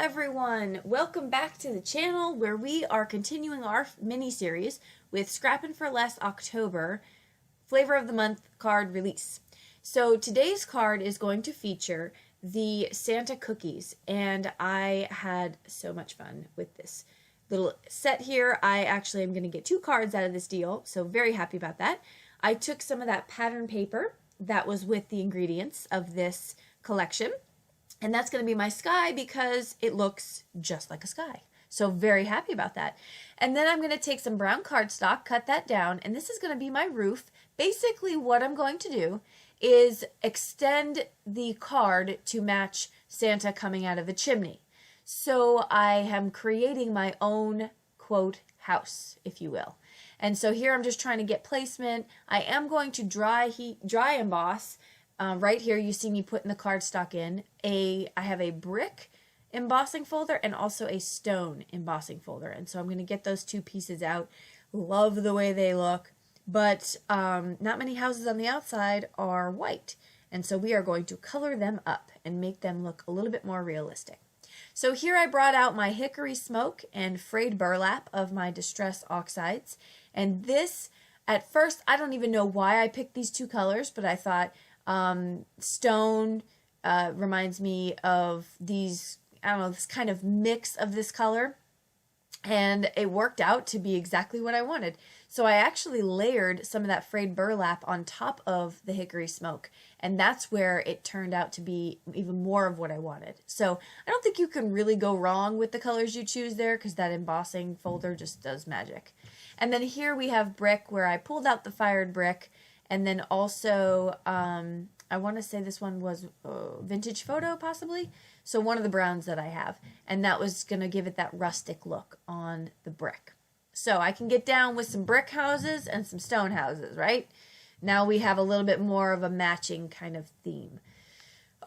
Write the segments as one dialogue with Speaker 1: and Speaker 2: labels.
Speaker 1: everyone! Welcome back to the channel where we are continuing our mini-series with Scrappin' for Less October Flavor of the Month card release. So today's card is going to feature the Santa cookies, and I had so much fun with this little set here. I actually am going to get 2 cards out of this deal, so very happy about that. I took some of that pattern paper that was with the ingredients of this collection, and that's going to be my sky because it looks just like a sky. So very happy about that. And then I'm going to take some brown cardstock, cut that down, and this is going to be my roof. Basically what I'm going to do is extend the card to match Santa coming out of a chimney. So I am creating my own, quote, house, if you will. And so here I'm just trying to get placement. I am going to dry emboss. Right here you see me putting the cardstock in. I have a brick embossing folder and also a stone embossing folder. And so I'm going to get those 2 pieces out. Love the way they look. But not many houses on the outside are white. And so we are going to color them up and make them look a little bit more realistic. So here I brought out my hickory smoke and frayed burlap of my distress oxides. And this, at first, I don't even know why I picked these 2 colors, but I thought stone reminds me of these, I don't know, this kind of mix of this color. And it worked out to be exactly what I wanted. So I actually layered some of that frayed burlap on top of the hickory smoke. And that's where it turned out to be even more of what I wanted. So I don't think you can really go wrong with the colors you choose there because that embossing folder just does magic. And then here we have brick where I pulled out the fired brick. And then also, I want to say this one was vintage photo possibly. So one of the browns that I have. And that was going to give it that rustic look on the brick. So I can get down with some brick houses and some stone houses, right? Now we have a little bit more of a matching kind of theme.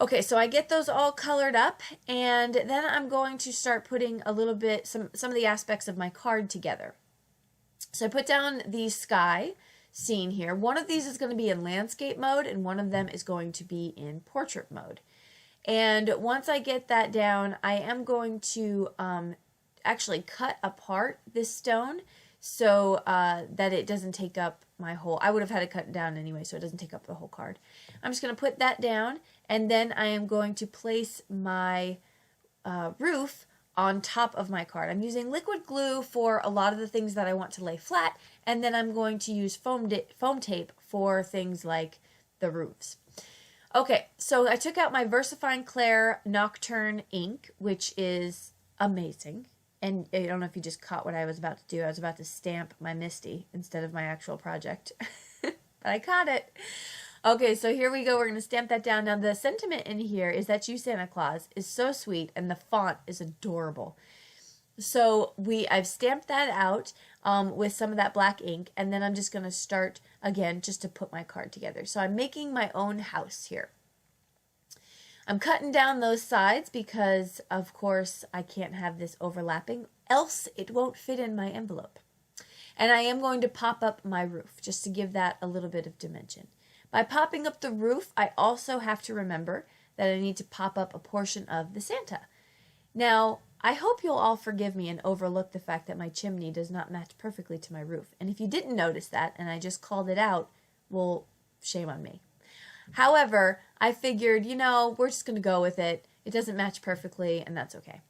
Speaker 1: Okay, so I get those all colored up, and then I'm going to start putting a little bit, some of the aspects of my card together. So I put down the sky scene here. One of these is going to be in landscape mode, and one of them is going to be in portrait mode. And once I get that down, I am going to actually cut apart this stone so that it doesn't take up my whole, I would have had it cut down anyway so it doesn't take up the whole card. I'm just going to put that down, and then I am going to place my roof on top of my card. I'm using liquid glue for a lot of the things that I want to lay flat, and then I'm going to use foam tape for things like the roofs. Okay, so I took out my VersaFine Clair Nocturne ink, which is amazing. And I don't know if you just caught what I was about to do. I was about to stamp my Misty instead of my actual project. But I caught it. Okay, so here we go. We're going to stamp that down. Now, the sentiment in here is that You, Santa Claus, is so sweet, and the font is adorable. So I've stamped that out with some of that black ink, and then I'm just going to start, again, just to put my card together. So I'm making my own house here. I'm cutting down those sides because, of course, I can't have this overlapping, else it won't fit in my envelope. And I am going to pop up my roof just to give that a little bit of dimension. By popping up the roof, I also have to remember that I need to pop up a portion of the Santa. Now, I hope you'll all forgive me and overlook the fact that my chimney does not match perfectly to my roof. And if you didn't notice that and I just called it out, well, shame on me. However, I figured, you know, we're just going to go with it. It doesn't match perfectly, and that's okay.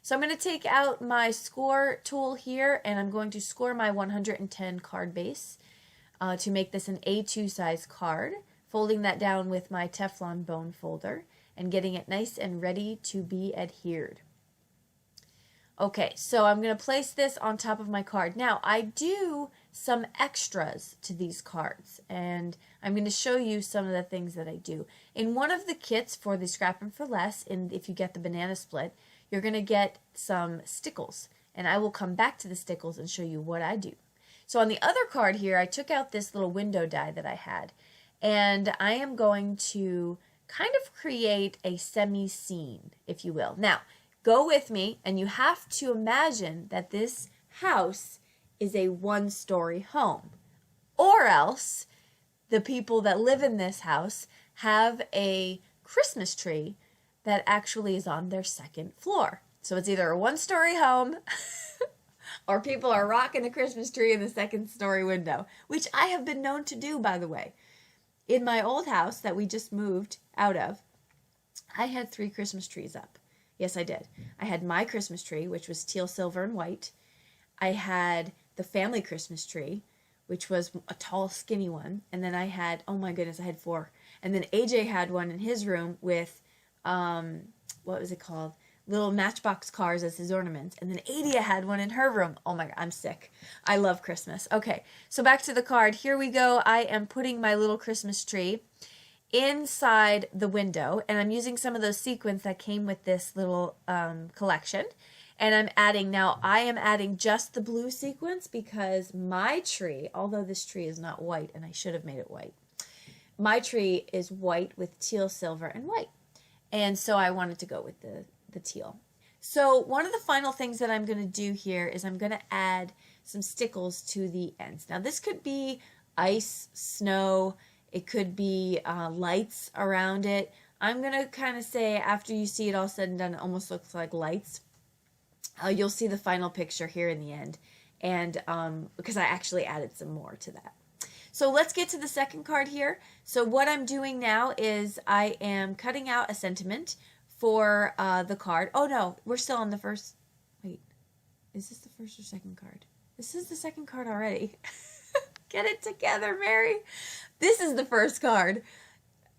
Speaker 1: So I'm going to take out my score tool here, and I'm going to score my 110 card base to make this an A2 size card, folding that down with my Teflon bone folder and getting it nice and ready to be adhered. Okay, so I'm going to place this on top of my card. Now, I do some extras to these cards, and I'm going to show you some of the things that I do. In one of the kits for the Scrappin' for Less, and if you get the banana split, you're going to get some stickles, and I will come back to the stickles and show you what I do. So on the other card here, I took out this little window die that I had, and I am going to kind of create a semi-scene, if you will. Now, go with me, and you have to imagine that this house is a 1-story home. Or else, the people that live in this house have a Christmas tree that actually is on their 2nd floor. So it's either a one-story home or people are rocking a Christmas tree in the second-story window, which I have been known to do, by the way. In my old house that we just moved out of, I had 3 Christmas trees up. Yes, I did. I had my Christmas tree, which was teal, silver, and white. I had the family Christmas tree, which was a tall, skinny one. And then I had, oh my goodness, I had 4. And then AJ had one in his room with, what was it called? Little Matchbox cars as his ornaments. And then Adia had one in her room. Oh my God, I'm sick. I love Christmas. Okay, so back to the card. Here we go. I am putting my little Christmas tree inside the window, and I'm using some of those sequins that came with this little collection. And I'm adding, now I am adding just the blue sequins because my tree, although this tree is not white, and I should have made it white, my tree is white with teal, silver, and white. And so I wanted to go with the teal. So one of the final things that I'm going to do here is I'm going to add some stickles to the ends. Now this could be ice, snow, it could be lights around it. I'm going to kind of say after you see it all said and done, it almost looks like lights. You'll see the final picture here in the end, and because I actually added some more to that. So let's get to the second card here. So what I'm doing now is I am cutting out a sentiment for the card. Oh no, we're still on the first. Wait, is this the first or second card? This is the second card already. Get it together, Mary. This is the first card,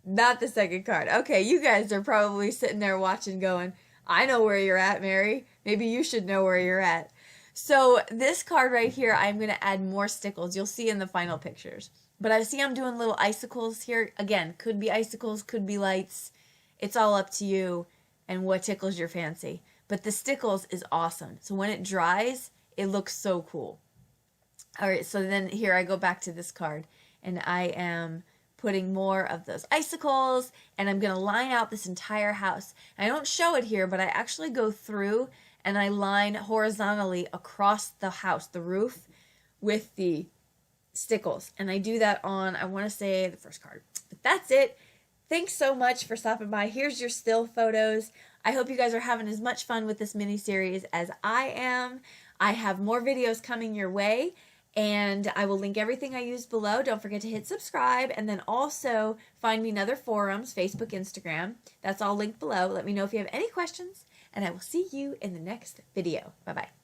Speaker 1: not the second card. Okay, you guys are probably sitting there watching going, I know where you're at, Mary. Maybe you should know where you're at. So this card right here, I'm going to add more stickles. You'll see in the final pictures. But I see I'm doing little icicles here. Again, could be icicles, could be lights. It's all up to you and what tickles your fancy. But the stickles is awesome. So when it dries, it looks so cool. All right, so then here I go back to this card. And I am putting more of those icicles, and I'm going to line out this entire house. I don't show it here, but I actually go through and I line horizontally across the house, the roof, with the stickles. And I do that on, I want to say, the first card. But that's it. Thanks so much for stopping by. Here's your still photos. I hope you guys are having as much fun with this mini-series as I am. I have more videos coming your way, and I will link everything I used below. Don't forget to hit subscribe, and then also find me in other forums, Facebook, Instagram. That's all linked below. Let me know if you have any questions, and I will see you in the next video. Bye-bye.